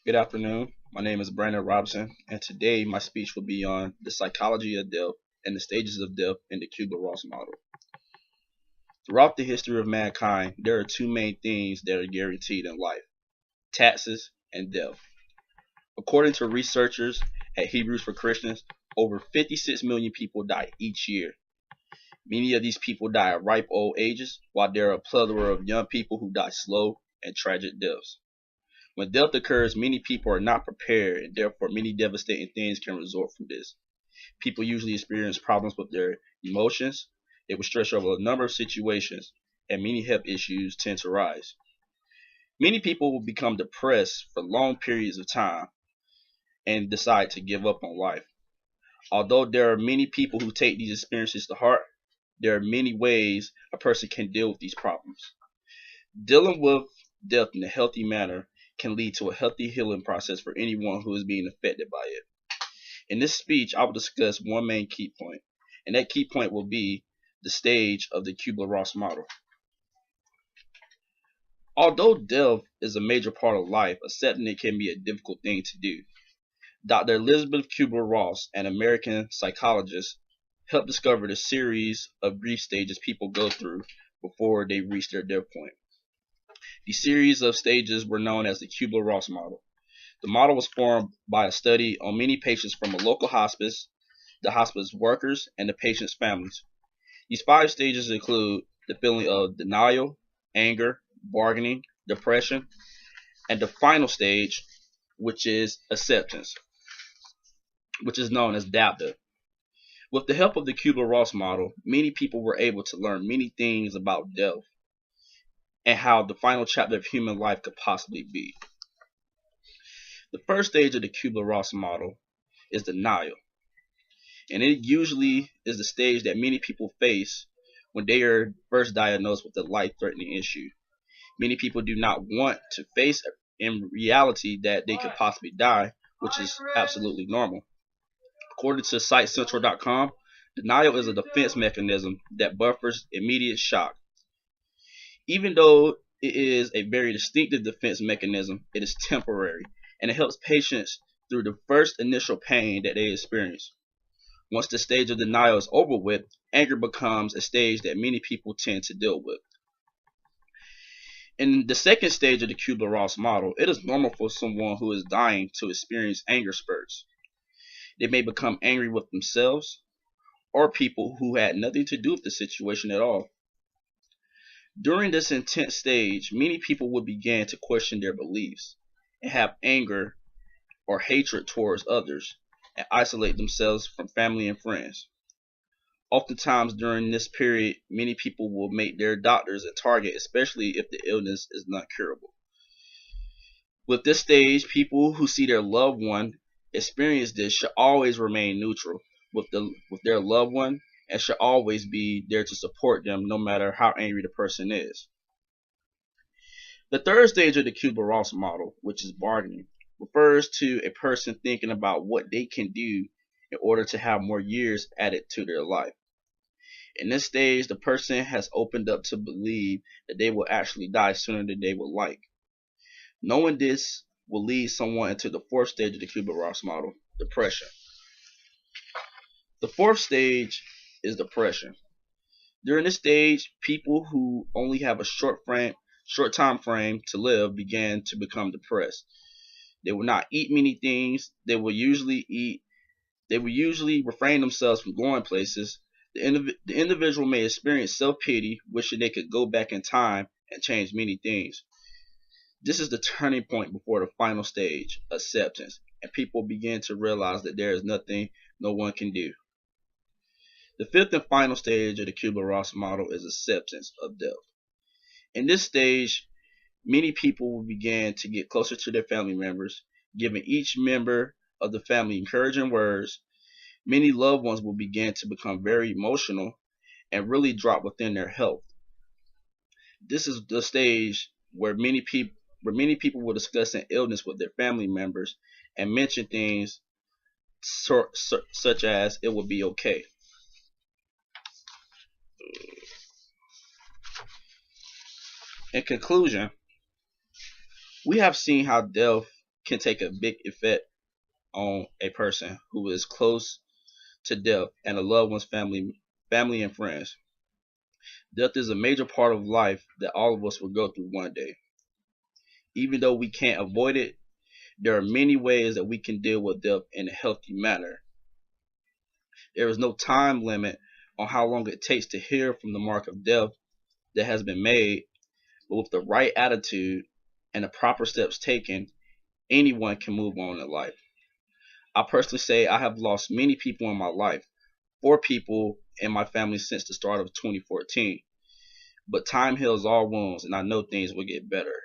Good afternoon. My name is Brandon Robinson, and today my speech will be on the psychology of death and the stages of death in the Kubler-Ross model. Throughout the history of mankind, there are two main things that are guaranteed in life: taxes and death. According to researchers at Hebrews for Christians, over 56 million people die each year. Many of these people die at ripe old ages, while there are a plethora of young people who die slow and tragic deaths. When death occurs, many people are not prepared, and therefore many devastating things can result from this. People usually experience problems with their emotions. They will stress over a number of situations, and many health issues tend to rise. Many people will become depressed for long periods of time and decide to give up on life. Although there are many people who take these experiences to heart, there are many ways a person can deal with these problems. Dealing with death in a healthy manner can lead to a healthy healing process for anyone who is being affected by it. In this speech, I will discuss one main key point, and that key point will be the stage of the Kubler-Ross model. Although death is a major part of life, accepting it can be a difficult thing to do. Dr. Elizabeth Kubler-Ross, an American psychologist, helped discover the series of grief stages people go through before they reach their death point. The series of stages were known as the Kubler-Ross model. The model was formed by a study on many patients from a local hospice, the hospice workers, and the patient's families. These five stages include the feeling of denial, anger, bargaining, depression, and the final stage, which is acceptance, which is known as DAPDA. With the help of the Kubler-Ross model, many people were able to learn many things about death and how the final chapter of human life could possibly be. The first stage of the Kubler-Ross model is denial, and it usually is the stage that many people face when they are first diagnosed with a life-threatening issue. Many people do not want to face in reality that they could possibly die, which is absolutely normal. According to SiteCentral.com, denial is a defense mechanism that buffers immediate shock. Even though it is a very distinctive defense mechanism, it is temporary, and it helps patients through the first initial pain that they experience. Once the stage of denial is over with, anger becomes a stage that many people tend to deal with. In the second stage of the Kubler-Ross model, it is normal for someone who is dying to experience anger spurts. They may become angry with themselves or people who had nothing to do with the situation at all. During this intense stage, many people will begin to question their beliefs and have anger or hatred towards others and isolate themselves from family and friends. Oftentimes during this period, many people will make their doctors a target, especially if the illness is not curable. With this stage, people who see their loved one experience this should always remain neutral with their loved one and should always be there to support them no matter how angry the person is. The third stage of the Kubler-Ross model, which is bargaining, refers to a person thinking about what they can do in order to have more years added to their life. In this stage, the person has opened up to believe that they will actually die sooner than they would like. Knowing this will lead someone into the fourth stage of the Kubler-Ross model, depression. The fourth stage is depression. During this stage, people who only have a short time frame to live begin to become depressed. They will not eat many things. They will usually refrain themselves from going places. The individual may experience self-pity, wishing they could go back in time and change many things. This is the turning point before the final stage, acceptance, and people begin to realize that there is nothing no one can do. The fifth and final stage of the Kubler-Ross model is acceptance of death. In this stage, many people will begin to get closer to their family members, giving each member of the family encouraging words. Many loved ones will begin to become very emotional and really drop within their health. This is the stage where many people will discuss an illness with their family members and mention things such as it will be okay. In conclusion, we have seen how death can take a big effect on a person who is close to death and a loved one's family and friends. Death is a major part of life that all of us will go through one day. Even though we can't avoid it, there are many ways that we can deal with death in a healthy manner. There is no time limit on how long it takes to hear from the mark of death that has been made, but with the right attitude and the proper steps taken, anyone can move on in life. I personally say I have lost many people in my life, 4 people in my family since the start of 2014. But time heals all wounds, and I know things will get better.